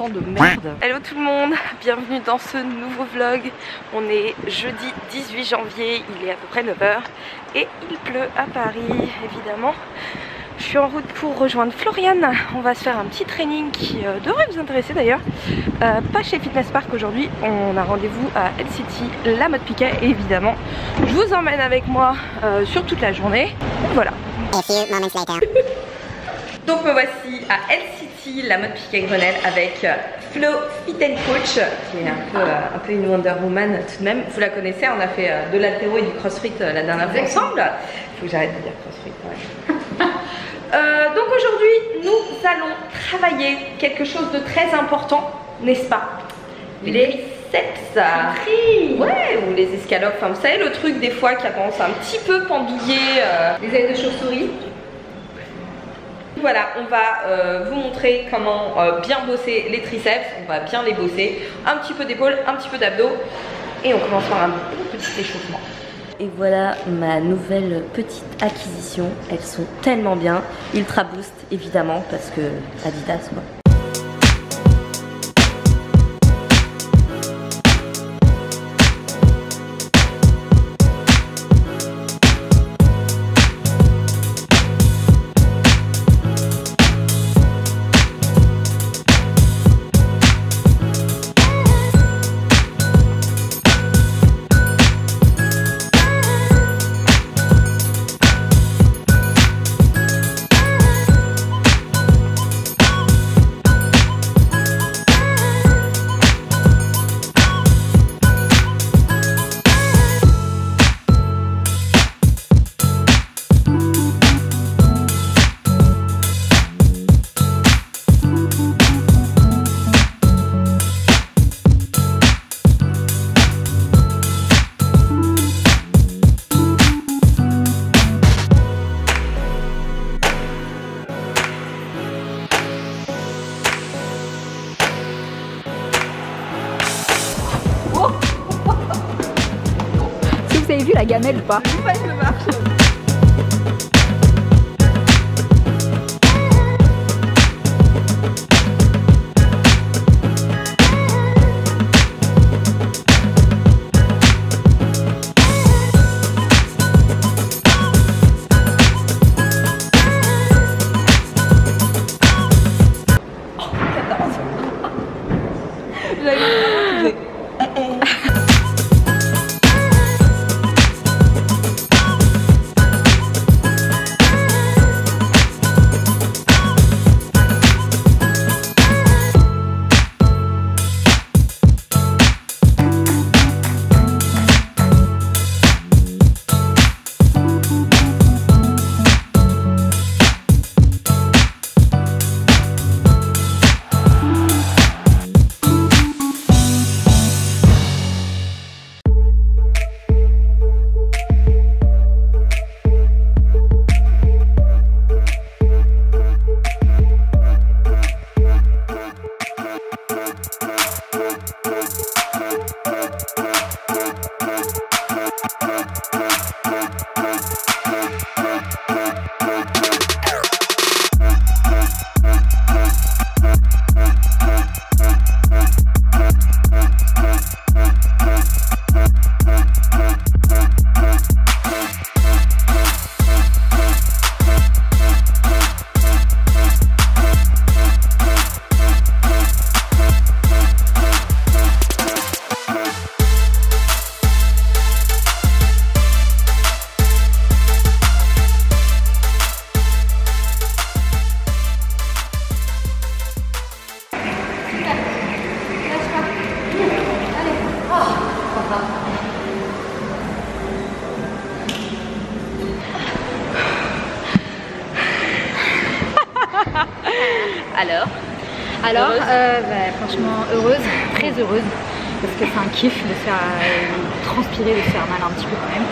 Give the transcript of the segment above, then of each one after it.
temps de merde. Hello tout le monde, bienvenue dans ce nouveau vlog. On est jeudi 18 janvier, il est à peu près 9h et il pleut à Paris évidemment. Je suis en route pour rejoindre Floriane. On va se faire un petit training qui devrait vous intéresser d'ailleurs. Pas chez Fitness Park aujourd'hui, on a rendez-vous à LCT, la mode Piquet évidemment. Je vous emmène avec moi sur toute la journée. Voilà. Donc me voici à LCT, la mode Piquet Grenelle avec Flo Fit & Coach, qui est un peu une Wonder Woman tout de même. Vous la connaissez, on a fait de l'haltéro et du crossfit la dernière fois ensemble. Il faut que j'arrête de dire crossfit quand même. Donc aujourd'hui, nous allons travailler quelque chose de très important, n'est-ce pas? Les biceps. Ouais, ou les escalopes. Enfin, vous savez, le truc des fois qui a tendance à un petit peu pendouiller les ailes de chauve-souris. Voilà, on va vous montrer comment bien bosser les triceps. On va bien les bosser. Un petit peu d'épaule, un petit peu d'abdos. Et on commence par un petit échauffement. Et voilà ma nouvelle petite acquisition. Elles sont tellement bien. Ultra Boost évidemment parce que Adidas quoi. Vous avez vu la gamelle ou pas? Ouais, je marche. Alors franchement heureuse, très heureuse, parce que c'est un kiff de faire transpirer, de faire mal un petit peu quand même.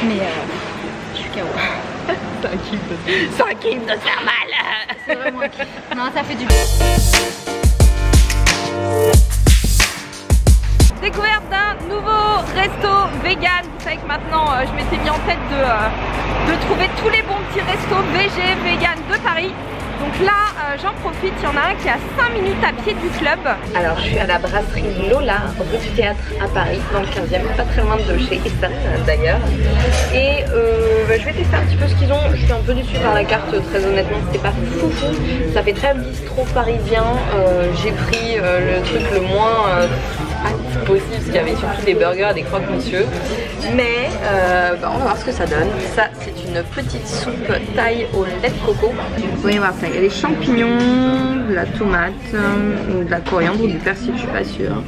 Mais je suis KO. C'est un kiff de se faire mal. C'est vraiment un kiff. Non, ça fait du bien. Découverte d'un nouveau resto vegan. Vous savez que maintenant je m'étais mis en tête de trouver tous les bons petits restos VG vegan de Paris. donc là j'en profite, il y en a un qui est à 5 minutes à pied du club. Alors je suis à la brasserie Lola, rue du Théâtre à Paris, dans le 15e, pas très loin de chez Estan d'ailleurs. Et je vais tester un petit peu ce qu'ils ont. Je suis un peu déçue par la carte, très honnêtement, c'était pas foufou. Ça fait très bistrot parisien. J'ai pris le truc le moins possible, parce qu'il y avait surtout des burgers et des croque-monsieur. Mais on va voir ce que ça donne. Ça, c'est une petite soupe thaï au lait de coco. Vous voyez voir ça, il y a des champignons, de la tomate, de la coriandre ou du persil, je suis pas sûre.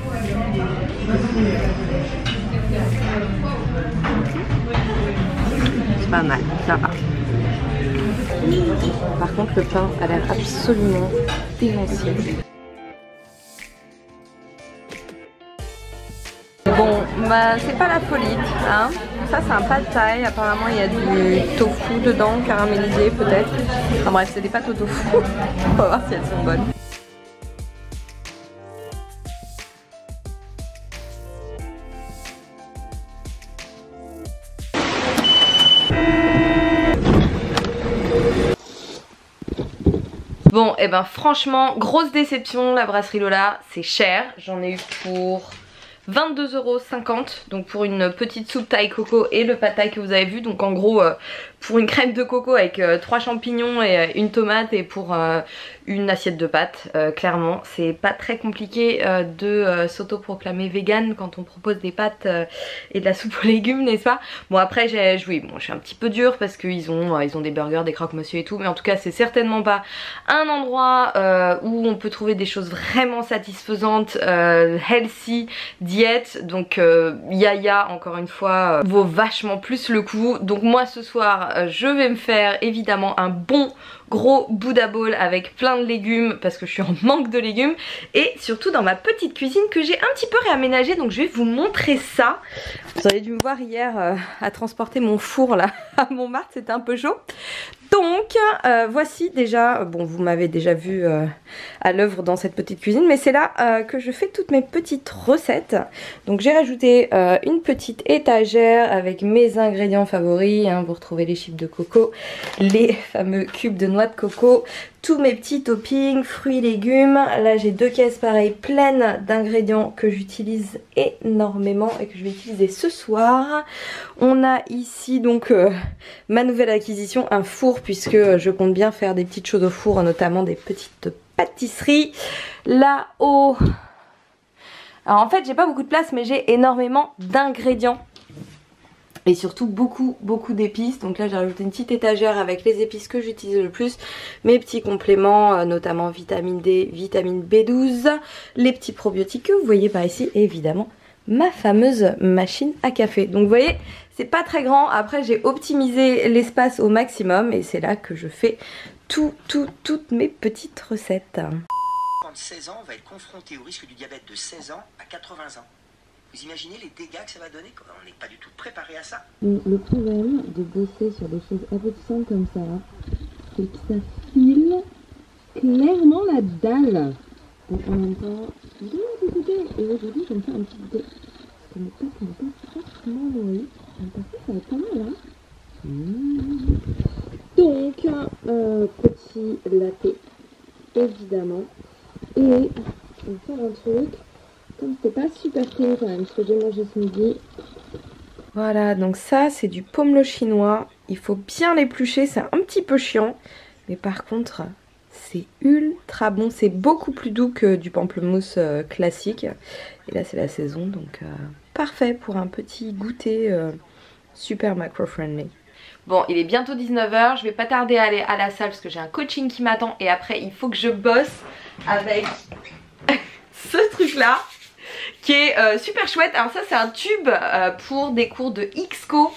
C'est pas mal, ça va. Par contre, le pain a l'air absolument démentiel. Bon, bah c'est pas la folie, hein. Ça c'est un pad thaï, apparemment il y a du tofu dedans, caramélisé peut-être. Enfin bref, c'est des pâtes au tofu. On va voir si elles sont bonnes. Bon, et ben franchement, grosse déception, la brasserie Lola, c'est cher. J'en ai eu pour 22,50 €, donc pour une petite soupe thaï coco et le pad thaï que vous avez vu. Donc en gros pour une crème de coco avec 3 champignons et une tomate et pour une assiette de pâtes. Clairement c'est pas très compliqué de s'autoproclamer vegan quand on propose des pâtes et de la soupe aux légumes, n'est-ce pas? Bon après oui, bon, je suis un petit peu dure parce qu'ils ont des burgers, des croque-monsieur et tout, mais en tout cas c'est certainement pas un endroit où on peut trouver des choses vraiment satisfaisantes, healthy, diète. Donc Yaya, encore une fois, vaut vachement plus le coup. Donc moi ce soir je vais me faire évidemment un bon gros Buddha bowl avec plein de légumes parce que je suis en manque de légumes, et surtout dans ma petite cuisine que j'ai un petit peu réaménagée. Donc je vais vous montrer ça. Vous avez dû me voir hier à transporter mon four là à Montmartre, c'était un peu chaud. Donc voici déjà, bon vous m'avez déjà vu à l'œuvre dans cette petite cuisine, mais c'est là que je fais toutes mes petites recettes. Donc j'ai rajouté une petite étagère avec mes ingrédients favoris, hein. Vous retrouvez les chips de coco, les fameux cubes de noix de coco, tous mes petits toppings, fruits, légumes. Là j'ai 2 caisses pareilles pleines d'ingrédients que j'utilise énormément et que je vais utiliser ce soir. On a ici donc ma nouvelle acquisition, un four, puisque je compte bien faire des petites choses au four, notamment des petites pâtisseries. Là-haut, alors en fait j'ai pas beaucoup de place mais j'ai énormément d'ingrédients. Et surtout beaucoup d'épices. Donc là j'ai rajouté une petite étagère avec les épices que j'utilise le plus. Mes petits compléments, notamment vitamine D, vitamine B12. Les petits probiotiques que vous voyez par ici. Et évidemment ma fameuse machine à café. Donc vous voyez, c'est pas très grand. Après j'ai optimisé l'espace au maximum. Et c'est là que je fais toutes mes petites recettes. 16 ans, on va être confronté au risque du diabète de 16 ans à 80 ans. Vous imaginez les dégâts que ça va donner? On n'est pas du tout préparé à ça. Le problème de bosser sur des choses appétissantes comme ça, c'est que ça file clairement la dalle. Donc en même temps, je vais un petit goûter. Et aujourd'hui, je vais me faire un petit goûter. Parce que mes pâtes sont pas forcément nourries. Donc par contre, ça va être pas mal, hein. Donc, petit latte, évidemment. Et on va faire un truc. Comme c'était pas super clean quand même ce que j'ai mangé ce midi. Voilà, donc ça c'est du pomelo chinois. Il faut bien l'éplucher, c'est un petit peu chiant. Mais par contre, c'est ultra bon. C'est beaucoup plus doux que du pamplemousse classique. Et là c'est la saison, donc parfait pour un petit goûter super macro-friendly. Bon, il est bientôt 19 h, je vais pas tarder à aller à la salle parce que j'ai un coaching qui m'attend. Et après il faut que je bosse avec ce truc là qui est super chouette. Alors ça c'est un tube pour des cours de XCO.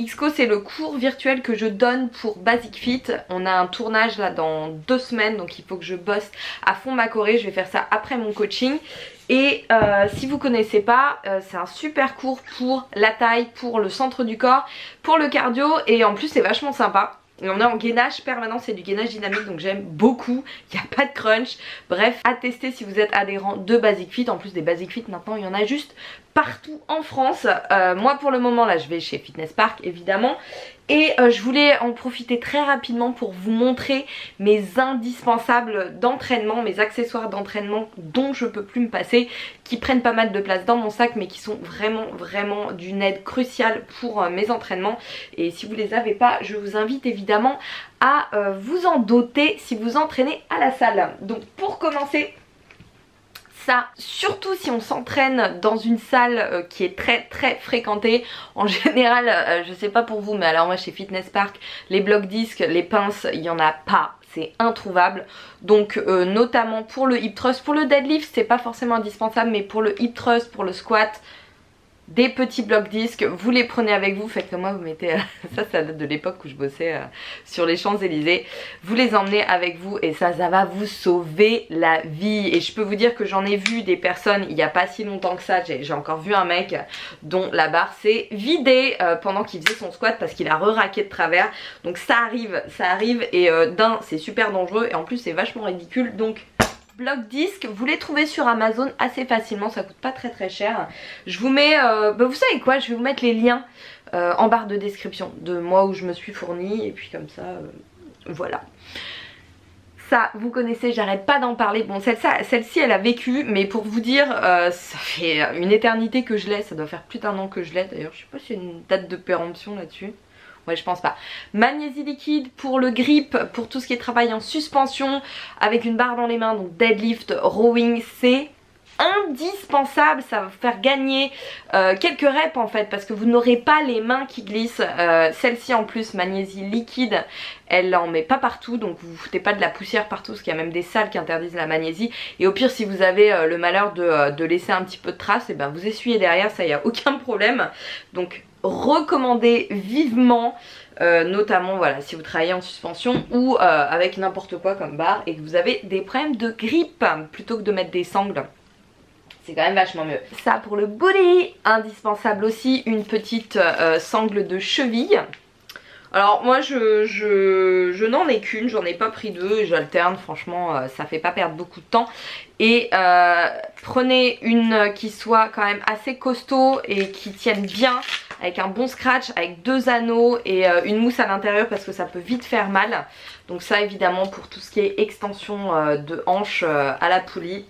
XCO c'est le cours virtuel que je donne pour Basic Fit. On a un tournage là dans 2 semaines, donc il faut que je bosse à fond ma choré. Je vais faire ça après mon coaching. Et si vous connaissez pas, c'est un super cours pour la taille, pour le centre du corps, pour le cardio, et en plus c'est vachement sympa. Et on est en gainage permanent, c'est du gainage dynamique, donc j'aime beaucoup. Il n'y a pas de crunch. Bref, à tester si vous êtes adhérent de Basic Fit. En plus des Basic Fit maintenant il y en a juste partout en France. Moi pour le moment là je vais chez Fitness Park évidemment. Et je voulais en profiter très rapidement pour vous montrer mes indispensables d'entraînement, mes accessoires d'entraînement dont je peux plus me passer, qui prennent pas mal de place dans mon sac mais qui sont vraiment d'une aide cruciale pour mes entraînements. Et si vous les avez pas, je vous invite évidemment à vous en doter si vous entraînez à la salle. Donc pour commencer, ça, surtout si on s'entraîne dans une salle qui est très fréquentée. En général, je sais pas pour vous, mais alors moi chez Fitness Park, les blocs disques, les pinces, il y en a pas. C'est introuvable. Donc notamment pour le hip thrust, pour le deadlift c'est pas forcément indispensable, mais pour le hip thrust, pour le squat, des petits blocs disques, vous les prenez avec vous, faites comme moi, vous mettez, ça date de l'époque où je bossais sur les Champs-Élysées, vous les emmenez avec vous et ça va vous sauver la vie. Et je peux vous dire que j'en ai vu des personnes il n'y a pas si longtemps que ça, j'ai encore vu un mec dont la barre s'est vidée pendant qu'il faisait son squat parce qu'il a re-raqué de travers. Donc ça arrive et d'un c'est super dangereux et en plus c'est vachement ridicule. Donc bloc disque, vous les trouvez sur Amazon assez facilement, ça coûte pas très cher. Je vous mets, vous savez quoi, je vais vous mettre les liens en barre de description de moi où je me suis fournie et puis comme ça, voilà. Ça, vous connaissez, j'arrête pas d'en parler. Bon, celle-ci elle a vécu, mais pour vous dire, ça fait une éternité que je l'ai, ça doit faire plus d'1 an que je l'ai d'ailleurs, je sais pas s'il y a une date de péremption là-dessus. Ouais, je pense pas. Magnésie liquide pour le grip, pour tout ce qui est travail en suspension avec une barre dans les mains, donc deadlift, rowing, c'est indispensable. Ça va vous faire gagner quelques reps en fait parce que vous n'aurez pas les mains qui glissent. Celle-ci en plus, magnésie liquide, elle en met pas partout, donc vous foutez pas de la poussière partout parce qu'il y a même des salles qui interdisent la magnésie. Et au pire, si vous avez le malheur de laisser un petit peu de traces, et ben vous essuyez derrière, ça y a aucun problème. Donc recommandé vivement, notamment voilà si vous travaillez en suspension ou avec n'importe quoi comme barre et que vous avez des problèmes de grippe, plutôt que de mettre des sangles. C'est quand même vachement mieux. Ça pour le body, indispensable aussi, une petite sangle de cheville. Alors moi je n'en ai qu'une, j'en ai pas pris deux et j'alterne, franchement ça fait pas perdre beaucoup de temps. Et prenez une qui soit quand même assez costaud et qui tienne bien, avec un bon scratch, avec 2 anneaux et une mousse à l'intérieur parce que ça peut vite faire mal. Donc ça évidemment pour tout ce qui est extension de hanche à la poulie,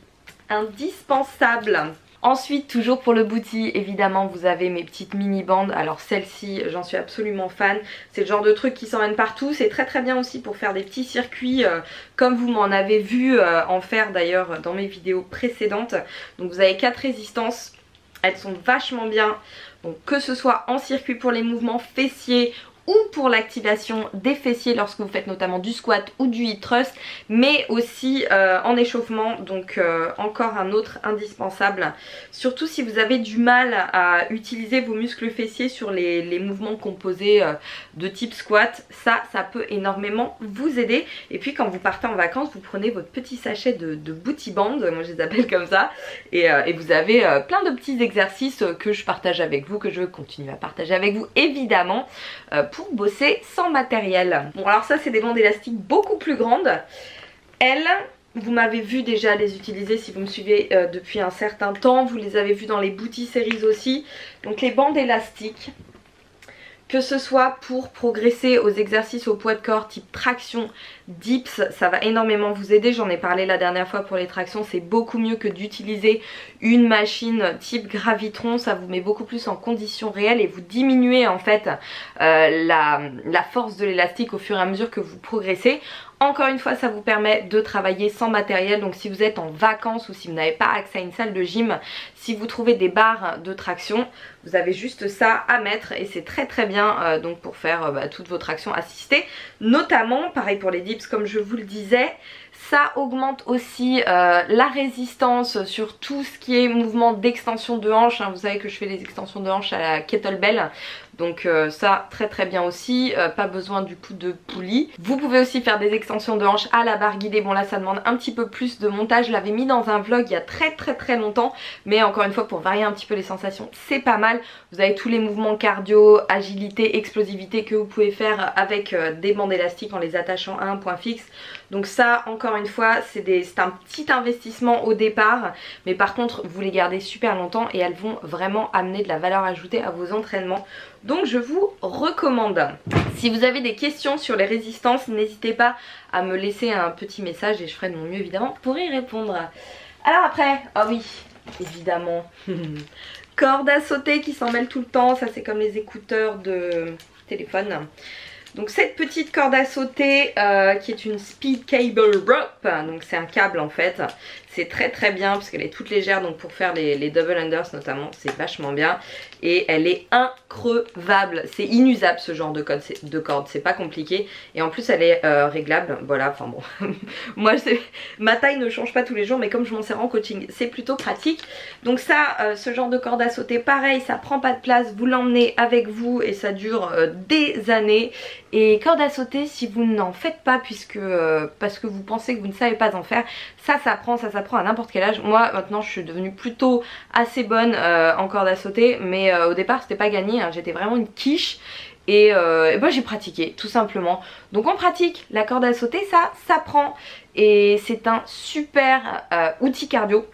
indispensable. Ensuite, toujours pour le booty, évidemment vous avez mes petites mini bandes. Alors celle-ci, j'en suis absolument fan. C'est le genre de truc qui s'emmène partout. C'est très bien aussi pour faire des petits circuits comme vous m'en avez vu en faire d'ailleurs dans mes vidéos précédentes. Donc vous avez 4 résistances. Elles sont vachement bien. Donc que ce soit en circuit pour les mouvements fessiers ou pour l'activation des fessiers lorsque vous faites notamment du squat ou du hip thrust, mais aussi en échauffement, donc encore un autre indispensable, surtout si vous avez du mal à utiliser vos muscles fessiers sur les mouvements composés de type squat, ça peut énormément vous aider. Et puis quand vous partez en vacances, vous prenez votre petit sachet de booty band, moi je les appelle comme ça, et vous avez plein de petits exercices que je partage avec vous, que je veux continuer à partager avec vous évidemment, pour bosser sans matériel. Bon alors ça c'est des bandes élastiques beaucoup plus grandes. Elles, vous m'avez vu déjà les utiliser si vous me suivez depuis un certain temps. Vous les avez vues dans les booty series aussi. Donc les bandes élastiques, que ce soit pour progresser aux exercices au poids de corps type traction, dips, ça va énormément vous aider. J'en ai parlé la dernière fois pour les tractions, c'est beaucoup mieux que d'utiliser une machine type gravitron. Ça vous met beaucoup plus en conditions réelles et vous diminuez en fait la force de l'élastique au fur et à mesure que vous progressez. Encore une fois, ça vous permet de travailler sans matériel. Donc si vous êtes en vacances ou si vous n'avez pas accès à une salle de gym, si vous trouvez des barres de traction, vous avez juste ça à mettre et c'est très bien donc pour faire toutes vos tractions assistées. Notamment, pareil pour les dips comme je vous le disais, ça augmente aussi la résistance sur tout ce qui est mouvement d'extension de hanche. Vous savez que je fais les extensions de hanche à la kettlebell. Donc ça très bien aussi, pas besoin du coup de poulie. Vous pouvez aussi faire des extensions de hanche à la barre guidée. Bon là ça demande un petit peu plus de montage, je l'avais mis dans un vlog il y a très longtemps. Mais encore une fois pour varier un petit peu les sensations c'est pas mal. Vous avez tous les mouvements cardio, agilité, explosivité que vous pouvez faire avec des bandes élastiques en les attachant à un point fixe. Donc ça, encore une fois, c'est un petit investissement au départ, mais par contre vous les gardez super longtemps et elles vont vraiment amener de la valeur ajoutée à vos entraînements. Donc je vous recommande. Si vous avez des questions sur les résistances, n'hésitez pas à me laisser un petit message et je ferai de mon mieux évidemment pour y répondre. Alors après, ah oui, évidemment, corde à sauter qui s'en mêle tout le temps, ça c'est comme les écouteurs de téléphone. Donc cette petite corde à sauter qui est une speed cable rope, donc c'est un câble en fait, c'est très bien parce qu'elle est toute légère, donc pour faire les double unders notamment c'est vachement bien et elle est increvable, c'est inusable ce genre de corde, c'est pas compliqué et en plus elle est réglable, voilà, enfin bon, moi ma taille ne change pas tous les jours mais comme je m'en sers en coaching c'est plutôt pratique. Donc ça, ce genre de corde à sauter pareil, ça prend pas de place, vous l'emmenez avec vous et ça dure des années. Et corde à sauter, si vous n'en faites pas parce que vous pensez que vous ne savez pas en faire, ça s'apprend à n'importe quel âge. Moi maintenant je suis devenue plutôt assez bonne en corde à sauter, mais au départ c'était pas gagné, hein. J'étais vraiment une quiche. Et moi j'ai pratiqué tout simplement. Donc on pratique la corde à sauter, ça s'apprend et c'est un super outil cardio.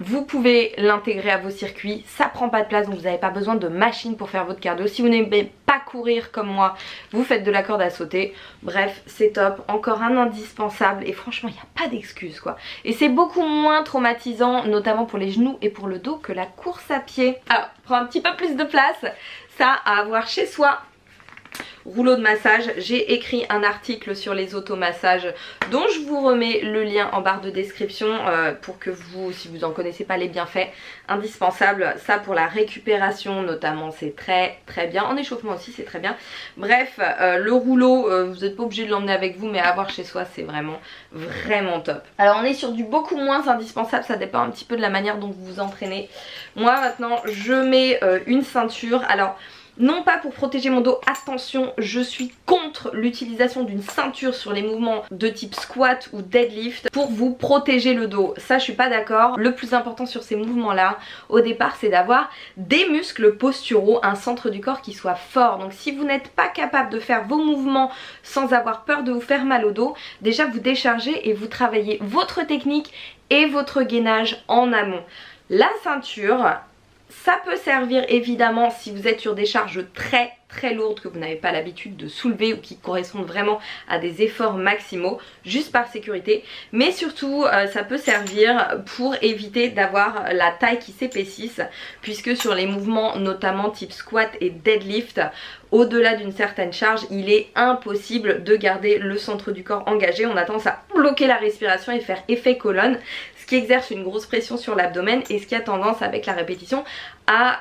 Vous pouvez l'intégrer à vos circuits, ça prend pas de place donc vous n'avez pas besoin de machine pour faire votre cardio. Si vous n'aimez pas courir comme moi, vous faites de la corde à sauter. Bref, c'est top, encore un indispensable et franchement il n'y a pas d'excuse quoi. Et c'est beaucoup moins traumatisant, notamment pour les genoux et pour le dos, que la course à pied. Alors, prends un petit peu plus de place, ça à avoir chez soi. Rouleau de massage, j'ai écrit un article sur les automassages dont je vous remets le lien en barre de description pour que vous, si vous en connaissez pas les bienfaits, indispensable. Ça pour la récupération notamment c'est très bien, en échauffement aussi c'est très bien. Bref, le rouleau vous n'êtes pas obligé de l'emmener avec vous mais à avoir chez soi c'est vraiment top. Alors on est sur du beaucoup moins indispensable, ça dépend un petit peu de la manière dont vous vous entraînez. Moi maintenant je mets une ceinture. Alors non pas pour protéger mon dos, attention, je suis contre l'utilisation d'une ceinture sur les mouvements de type squat ou deadlift pour vous protéger le dos. Ça je suis pas d'accord. Le plus important sur ces mouvements là au départ c'est d'avoir des muscles posturaux, un centre du corps qui soit fort. Donc si vous n'êtes pas capable de faire vos mouvements sans avoir peur de vous faire mal au dos, déjà vous déchargez et vous travaillez votre technique et votre gainage en amont. La ceinture, ça peut servir évidemment si vous êtes sur des charges très lourdes que vous n'avez pas l'habitude de soulever ou qui correspondent vraiment à des efforts maximaux, juste par sécurité. Mais surtout ça peut servir pour éviter d'avoir la taille qui s'épaississe, puisque sur les mouvements notamment type squat et deadlift, au-delà d'une certaine charge, il est impossible de garder le centre du corps engagé. On a tendance à bloquer la respiration et faire effet colonne, ce qui exerce une grosse pression sur l'abdomen et ce qui a tendance avec la répétition à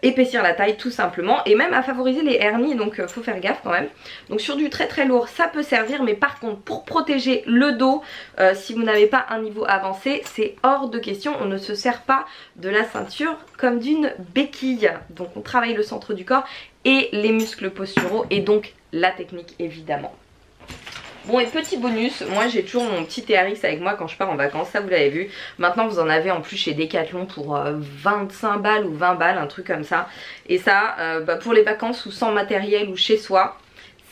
épaissir la taille tout simplement et même à favoriser les hernies, donc faut faire gaffe quand même. Donc sur du très lourd ça peut servir, mais par contre pour protéger le dos, si vous n'avez pas un niveau avancé, c'est hors de question. On ne se sert pas de la ceinture comme d'une béquille. Donc on travaille le centre du corps et les muscles posturaux et donc la technique évidemment. Bon, et petit bonus, moi j'ai toujours mon petit TRX avec moi quand je pars en vacances, ça vous l'avez vu. Maintenant vous en avez en plus chez Decathlon pour 25 balles ou 20 balles, un truc comme ça. Et ça, pour les vacances ou sans matériel ou chez soi,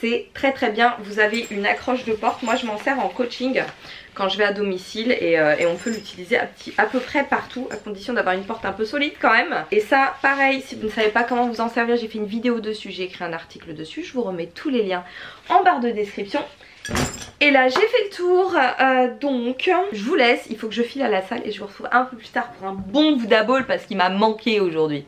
c'est très bien. Vous avez une accroche de porte, moi je m'en sers en coaching quand je vais à domicile et on peut l'utiliser à peu près partout, à condition d'avoir une porte un peu solide quand même. Et ça pareil, si vous ne savez pas comment vous en servir, j'ai fait une vidéo dessus, j'ai écrit un article dessus, je vous remets tous les liens en barre de description. Et là j'ai fait le tour, donc je vous laisse, il faut que je file à la salle et je vous retrouve un peu plus tard pour un bon Buddha Bowl parce qu'il m'a manqué aujourd'hui.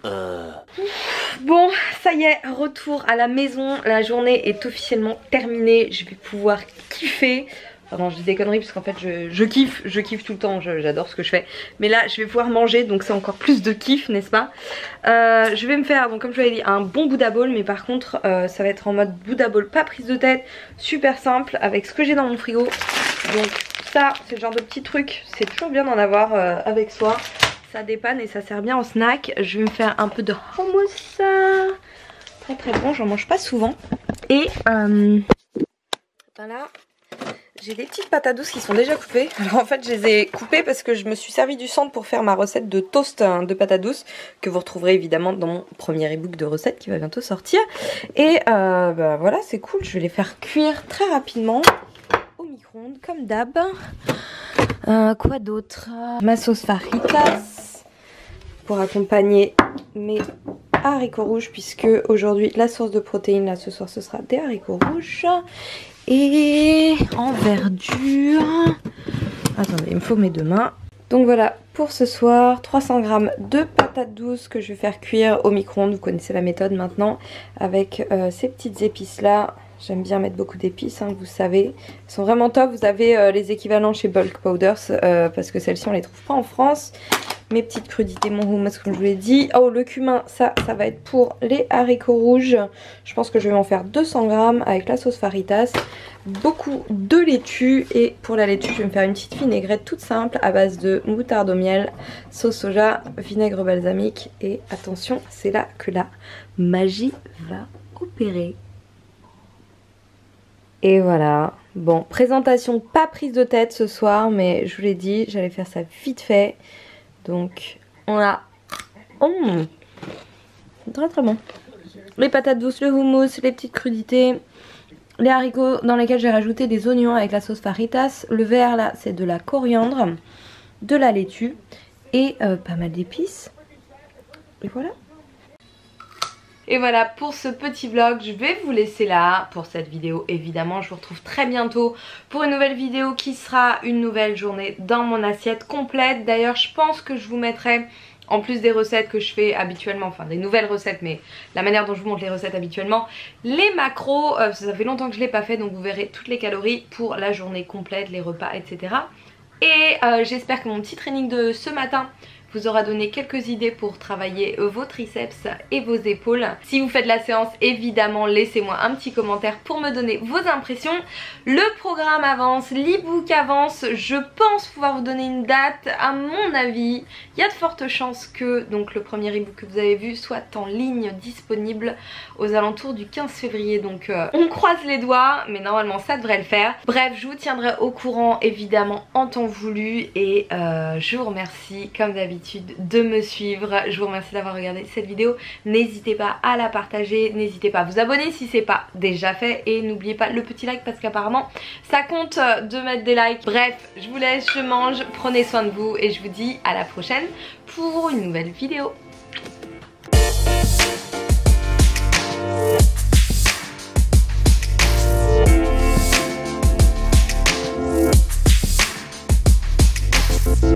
Bon, ça y est, retour à la maison, la journée est officiellement terminée, je vais pouvoir kiffer. Pardon, je dis des conneries parce qu'en fait je kiffe tout le temps, j'adore ce que je fais. Mais là je vais pouvoir manger, donc c'est encore plus de kiff, n'est-ce pas? Je vais me faire, donc comme je vous l'avais dit, un bon Buddha Bowl, mais par contre ça va être en mode Buddha Bowl, pas prise de tête, super simple, avec ce que j'ai dans mon frigo. Donc ça c'est le genre de petit truc, c'est toujours bien d'en avoir avec soi. Ça dépanne et ça sert bien en snack. Je vais me faire un peu de hummus, très bon, j'en mange pas souvent. Et voilà. J'ai des petites patates douces qui sont déjà coupées. Alors en fait je les ai coupées parce que je me suis servi du centre pour faire ma recette de toast de patates douces, que vous retrouverez évidemment dans mon premier ebook de recettes qui va bientôt sortir. Et voilà, c'est cool, je vais les faire cuire très rapidement au micro. micro-ondes comme d'hab. Quoi d'autre? Ma sauce fajitas pour accompagner mes haricots rouges, puisque aujourd'hui la source de protéines là ce soir ce sera des haricots rouges. Et en verdure, attendez, il me faut mes deux mains. Donc voilà pour ce soir, 300 g de patates douces que je vais faire cuire au micro-ondes. Vous connaissez la méthode maintenant, avec ces petites épices là. J'aime bien mettre beaucoup d'épices, hein, vous savez. Elles sont vraiment top. Vous avez les équivalents chez Bulk Powders, parce que celles-ci on les trouve pas en France. Mes petites crudités, mon hummus comme je vous l'ai dit. Oh, le cumin, ça va être pour les haricots rouges. Je pense que je vais m'en faire 200 g avec la sauce fajitas. Beaucoup de laitue. Et pour la laitue, je vais me faire une petite vinaigrette toute simple à base de moutarde au miel, sauce soja, vinaigre balsamique. Et attention, c'est là que la magie va opérer. Et voilà, bon, présentation pas prise de tête ce soir, mais je vous l'ai dit, j'allais faire ça vite fait. Donc, on a... très très bon. Les patates douces, le hummus, les petites crudités, les haricots dans lesquels j'ai rajouté des oignons avec la sauce fajitas. Le vert là, c'est de la coriandre, de la laitue et pas mal d'épices. Et voilà. Et voilà pour ce petit vlog, je vais vous laisser là pour cette vidéo évidemment. Je vous retrouve très bientôt pour une nouvelle vidéo qui sera une nouvelle journée dans mon assiette complète. D'ailleurs je pense que je vous mettrai, en plus des recettes que je fais habituellement, enfin des nouvelles recettes, mais la manière dont je vous montre les recettes habituellement, les macros, ça fait longtemps que je ne l'ai pas fait, donc vous verrez toutes les calories pour la journée complète, les repas, etc. Et j'espère que mon petit training de ce matin vous aura donné quelques idées pour travailler vos triceps et vos épaules. Si vous faites la séance, évidemment, laissez-moi un petit commentaire pour me donner vos impressions. Le programme avance, l'e-book avance. Je pense pouvoir vous donner une date. À mon avis, il y a de fortes chances que donc le premier e-book que vous avez vu soit en ligne disponible aux alentours du 15 février. Donc on croise les doigts, mais normalement ça devrait le faire. Bref, je vous tiendrai au courant évidemment en temps voulu. Et je vous remercie comme d'habitude de me suivre. Je vous remercie d'avoir regardé cette vidéo. N'hésitez pas à la partager, n'hésitez pas à vous abonner si c'est pas déjà fait, et n'oubliez pas le petit like parce qu'apparemment ça compte de mettre des likes. Bref, je vous laisse, je mange, prenez soin de vous et je vous dis à la prochaine pour une nouvelle vidéo.